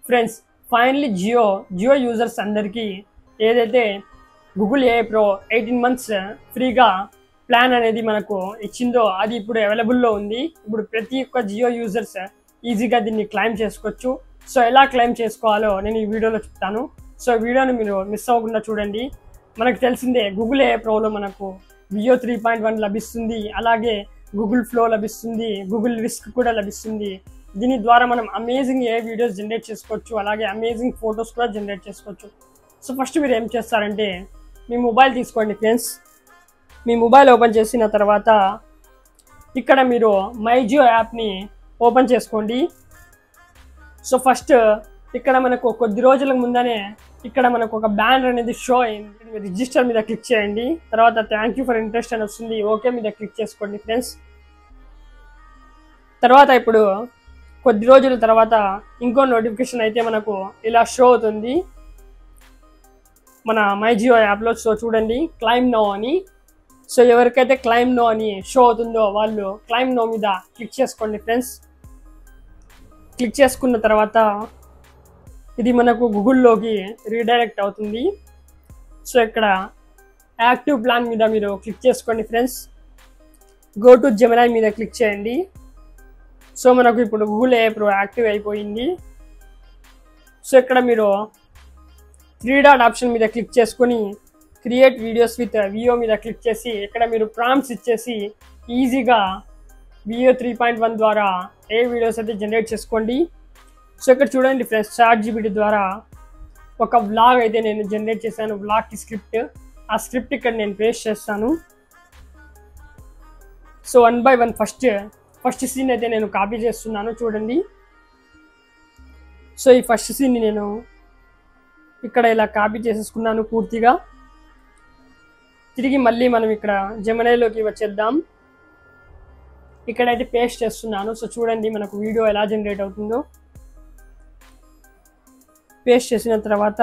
Friends finally Jio users అందరికీ ఏదైతే Google AI Pro 18 months ఫ్రీగా ప్లాన్ అనేది మనకు ఇచ్చిందో అది ఇప్పుడు అవైలబుల్లో ఉంది. ఇప్పుడు ప్రతి ఒక్క జియో యూజర్స్ ఈజీగా దీన్ని క్లైమ్ చేసుకోవచ్చు. సో ఎలా క్లైమ్ చేసుకోవాలో నేను ఈ వీడియోలో చెప్తాను. సో వీడియోని మీరు మిస్ అవ్వకుండా చూడండి. మనకు తెలిసిందే గూగుల్ AI Proలో మనకు Veo 3.1 లభిస్తుంది, అలాగే గూగుల్ ఫ్లో లభిస్తుంది, గూగుల్ రిస్క్ కూడా లభిస్తుంది. దీని ద్వారా మనం అమేజింగ్ AI వీడియోస్ జనరేట్ చేసుకోవచ్చు, అలాగే అమేజింగ్ ఫొటోస్ కూడా జనరేట్ చేసుకోవచ్చు. సో ఫస్ట్ మీరు ఏం చేస్తారంటే మీ మొబైల్ తీసుకోండి ఫ్రెండ్స్. మీ మొబైల్ ఓపెన్ చేసిన తర్వాత ఇక్కడ మీరు మై జియో యాప్ని ఓపెన్ చేసుకోండి. సో ఫస్ట్ ఇక్కడ మనకు కొద్ది రోజుల ముందనే ఇక్కడ మనకు ఒక బ్యానర్ అనేది షో అయింది. మీరు రిజిస్టర్ మీద క్లిక్ చేయండి. తర్వాత థ్యాంక్ యూ ఫర్ ఇంట్రెస్ట్ అని వస్తుంది, ఓకే మీద క్లిక్ చేసుకోండి ఫ్రెండ్స్. తర్వాత ఇప్పుడు కొద్ది రోజుల తర్వాత ఇంకో నోటిఫికేషన్ అయితే మనకు ఇలా షో అవుతుంది మన మై జియో యాప్లో. సో చూడండి క్లైమ్ నో అని. సో ఎవరికైతే క్లైమ్ నో అని షో అవుతుందో వాళ్ళు క్లైమ్ నో మీద క్లిక్ చేసుకోండి ఫ్రెండ్స్. క్లిక్ చేసుకున్న తర్వాత ఇది మనకు గూగుల్లోకి రీడైరెక్ట్ అవుతుంది. సో ఇక్కడ యాక్టివ్ ప్లాన్ మీద మీరు క్లిక్ చేసుకోండి ఫ్రెండ్స్. గో టు జెమినీ మీద క్లిక్ చేయండి. సో మనకు ఇప్పుడు గూగుల్ AI Pro యాక్టివ్ అయిపోయింది. సో ఇక్కడ మీరు 3 డాట్ ఆప్షన్ మీద క్లిక్ చేసుకొని క్రియేట్ వీడియోస్ విత్ Veo మీద క్లిక్ చేసి ఇక్కడ మీరు ప్రాంప్ట్స్ ఇచ్చేసి ఈజీగా Veo 3.1 ద్వారా ఏ వీడియోస్ అయితే జనరేట్ చేసుకోండి. సో ఇక్కడ చూడండి ఫ్రెండ్స్, ChatGPT ద్వారా ఒక వ్లాగ్ అయితే నేను జనరేట్ చేశాను. వ్లాగ్కి స్క్రిప్ట్, ఆ స్క్రిప్ట్ ఇక్కడ నేను పేస్ట్ చేస్తాను. సో 1 by 1 ఫస్ట్ సీన్ అయితే నేను కాపీ చేస్తున్నాను చూడండి. సో ఈ ఫస్ట్ సీన్ని నేను ఇక్కడ ఇలా కాపీ చేసేసుకున్నాను పూర్తిగా. తిరిగి మళ్ళీ మనం ఇక్కడ జెమినీలోకి వచ్చేద్దాం. ఇక్కడైతే పేస్ట్ చేస్తున్నాను. సో చూడండి మనకు వీడియో ఎలా జనరేట్ అవుతుందో. పేస్ట్ చేసిన తర్వాత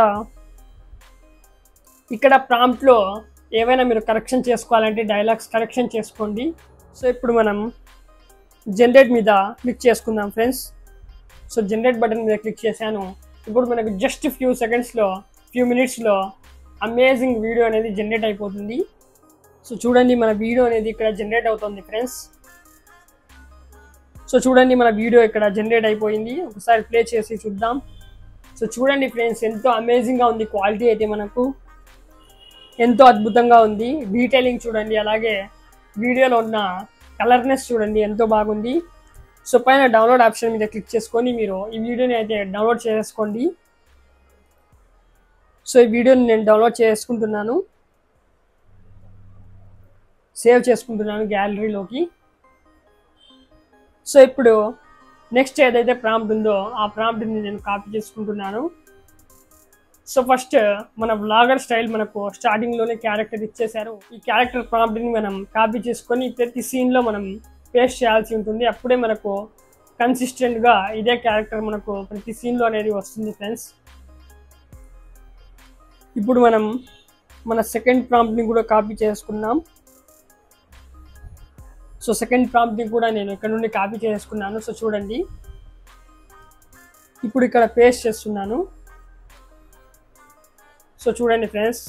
ఇక్కడ ప్రాంప్ట్లో ఏవైనా మీరు కరెక్షన్ చేసుకోవాలంటే డైలాగ్స్ కరెక్షన్ చేసుకోండి. సో ఇప్పుడు మనం జనరేట్ మీద క్లిక్ చేసుకుందాం ఫ్రెండ్స్. సో జనరేట్ బటన్ మీద క్లిక్ చేశాను. ఇప్పుడు మనకు జస్ట్ ఫ్యూ మినిట్స్లో అమేజింగ్ వీడియో అనేది జనరేట్ అయిపోతుంది. సో చూడండి మన వీడియో అనేది ఇక్కడ జనరేట్ అవుతుంది ఫ్రెండ్స్. సో చూడండి మన వీడియో ఇక్కడ జనరేట్ అయిపోయింది. ఒకసారి ప్లే చేసి చూద్దాం. సో చూడండి ఫ్రెండ్స్, ఎంతో అమేజింగ్గా ఉంది. క్వాలిటీ అయితే మనకు ఎంతో అద్భుతంగా ఉంది. డీటెయిలింగ్ చూడండి, అలాగే వీడియోలో ఉన్న కలర్నెస్ చూడండి ఎంతో బాగుంది. సో పైన డౌన్లోడ్ ఆప్షన్ మీద క్లిక్ చేసుకొని మీరు ఈ వీడియోని అయితే డౌన్లోడ్ చేసుకోండి. సో ఈ వీడియోని నేను డౌన్లోడ్ చేసుకుంటున్నాను, సేవ్ చేసుకుంటున్నాను గ్యాలరీలోకి. సో ఇప్పుడు నెక్స్ట్ ఏదైతే ప్రాంప్ట్ ఉందో ఆ ప్రాంప్ట్ని నేను కాపీ చేసుకుంటున్నాను. సో ఫస్ట్ మన వ్లాగర్ స్టైల్ మనకు స్టార్టింగ్లోనే క్యారెక్టర్ ఇచ్చేశారు. ఈ క్యారెక్టర్ ప్రాంప్ట్ని మనం కాపీ చేసుకొని ప్రతి సీన్లో మనం పేస్ట్ చేయాల్సి ఉంటుంది. అప్పుడే మనకు కన్సిస్టెంట్గా ఇదే క్యారెక్టర్ మనకు ప్రతి సీన్లో అనేది వస్తుంది ఫ్రెండ్స్. ఇప్పుడు మనం మన సెకండ్ ప్రాంప్ట్ని కూడా కాపీ చేసుకున్నాం. సో సెకండ్ ప్రాంప్ట్ని కూడా నేను ఇక్కడ నుండి కాపీ చేసుకున్నాను. సో చూడండి ఇప్పుడు ఇక్కడ పేస్ట్ చేస్తున్నాను. సో చూడండి ఫ్రెండ్స్,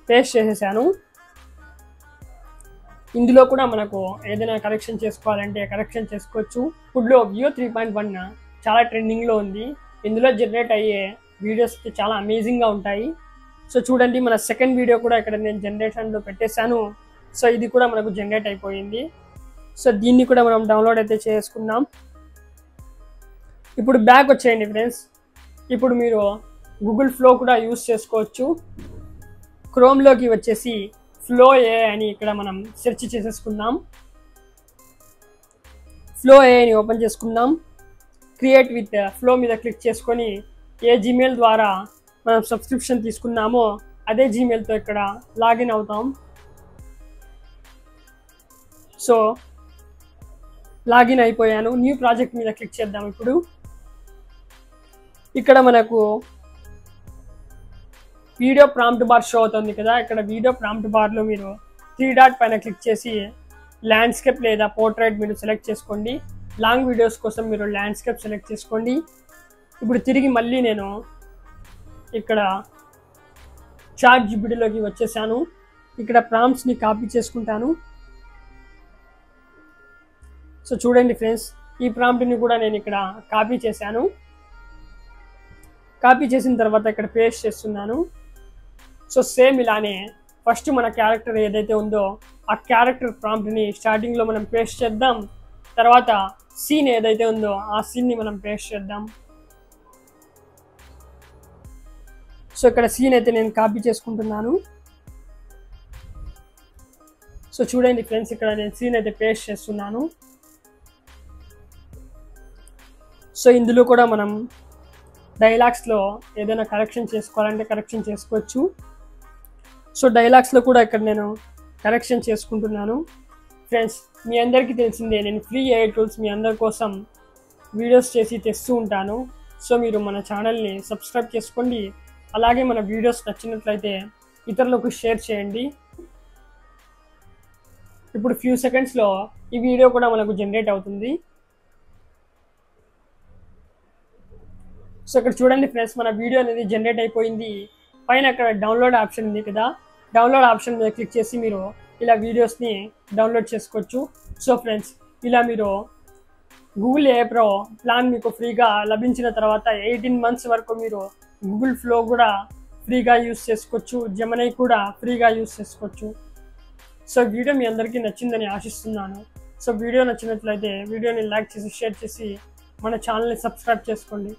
పేస్ట్ చేసేసాను. ఇందులో కూడా మనకు ఏదైనా కరెక్షన్ చేసుకోవాలంటే కరెక్షన్ చేసుకోవచ్చు. ఇప్పుడు Veo 3.1 చాలా ట్రెండింగ్లో ఉంది. ఇందులో జనరేట్ అయ్యే వీడియోస్ చాలా అమేజింగ్గా ఉంటాయి. సో చూడండి మన సెకండ్ వీడియో కూడా ఇక్కడ నేను జనరేషన్లో పెట్టేశాను. సో ఇది కూడా మనకు జనరేట్ అయిపోయింది. సో దీన్ని కూడా మనం డౌన్లోడ్ అయితే చేసుకుందాం. ఇప్పుడు బ్యాక్ వచ్చేయండి ఫ్రెండ్స్. ఇప్పుడు మీరు గూగుల్ ఫ్లో కూడా యూస్ చేసుకోవచ్చు. క్రోమ్లోకి వచ్చేసి ఫ్లో AI అని ఇక్కడ మనం సెర్చ్ చేసేసుకుందాం. ఫ్లో AI అని ఓపెన్ చేసుకుందాం. క్రియేట్ విత్ ఫ్లో మీద క్లిక్ చేసుకొని ఏ జీమెయిల్ ద్వారా మనం సబ్స్క్రిప్షన్ తీసుకున్నామో అదే జీమెయిల్తో ఇక్కడ లాగిన్ అవుతాం. సో లాగిన్ అయిపోయాను. న్యూ ప్రాజెక్ట్ మీద క్లిక్ చేద్దాం. ఇప్పుడు ఇక్కడ మనకు వీడియో ప్రాంప్ట్ బార్ షో అవుతుంది కదా. ఇక్కడ వీడియో ప్రాంప్ట్ బార్లో మీరు 3 డాట్ పైన క్లిక్ చేసి ల్యాండ్స్కేప్ లేదా పోర్ట్రైట్ మీరు సెలెక్ట్ చేసుకోండి. లాంగ్ వీడియోస్ కోసం మీరు ల్యాండ్స్కేప్ సెలెక్ట్ చేసుకోండి. ఇప్పుడు తిరిగి మళ్ళీ నేను ఇక్కడ ChatGPTలోకి వచ్చేసాను. ఇక్కడ ప్రాంప్ట్స్ని కాపీ చేసుకుంటాను. సో చూడండి ఫ్రెండ్స్, ఈ ప్రాంప్ట్ని కూడా నేను ఇక్కడ కాపీ చేశాను. కాపీ చేసిన తర్వాత ఇక్కడ పేస్ట్ చేస్తున్నాను. సో సేమ్ ఇలానే ఫస్ట్ మన క్యారెక్టర్ ఏదైతే ఉందో ఆ క్యారెక్టర్ ప్రాంప్ట్ని స్టార్టింగ్లో మనం పేస్ట్ చేద్దాం. తర్వాత సీన్ ఏదైతే ఉందో ఆ సీన్ని మనం పేస్ట్ చేద్దాం. సో ఇక్కడ సీన్ అయితే నేను కాపీ చేసుకుంటున్నాను. సో చూడండి ఫ్రెండ్స్, ఇక్కడ నేను సీన్ అయితే పేస్ట్ చేస్తున్నాను. సో ఇందులో కూడా మనం డైలాగ్స్లో ఏదైనా కరెక్షన్ చేసుకోవాలంటే కరెక్షన్ చేసుకోవచ్చు. సో డైలాగ్స్లో కూడా ఇక్కడ నేను కరెక్షన్ చేసుకుంటున్నాను. ఫ్రెండ్స్, మీ అందరికీ తెలిసిందే, నేను ఫ్రీ AI టూల్స్ మీ అందరి కోసం వీడియోస్ చేసి తెస్తూ ఉంటాను. సో మీరు మన ఛానల్ని సబ్స్క్రైబ్ చేసుకోండి. అలాగే మన వీడియోస్ నచ్చినట్లయితే ఇతరులకు షేర్ చేయండి. ఇప్పుడు ఫ్యూ సెకండ్స్లో ఈ వీడియో కూడా మనకు జనరేట్ అవుతుంది. సో ఇక్కడ చూడండి ఫ్రెండ్స్, మన వీడియో అనేది జనరేట్ అయిపోయింది. పైన అక్కడ డౌన్లోడ్ ఆప్షన్ ఉంది కదా, డౌన్లోడ్ ఆప్షన్ మీద క్లిక్ చేసి మీరు ఇలా వీడియోస్ని డౌన్లోడ్ చేసుకోవచ్చు. సో ఫ్రెండ్స్, ఇలా మీరు గూగుల్ AI Pro ప్లాన్ మీకు ఫ్రీగా లభించిన తర్వాత 18 మంత్స్ వరకు మీరు గూగుల్ ఫ్లో కూడా ఫ్రీగా యూస్ చేసుకోవచ్చు, జెమినీ కూడా ఫ్రీగా యూస్ చేసుకోవచ్చు. సో వీడియో మీ అందరికీ నచ్చిందని ఆశిస్తున్నాను. సో వీడియో నచ్చినట్లయితే వీడియోని లైక్ చేసి షేర్ చేసి మన ఛానల్ని సబ్స్క్రైబ్ చేసుకోండి.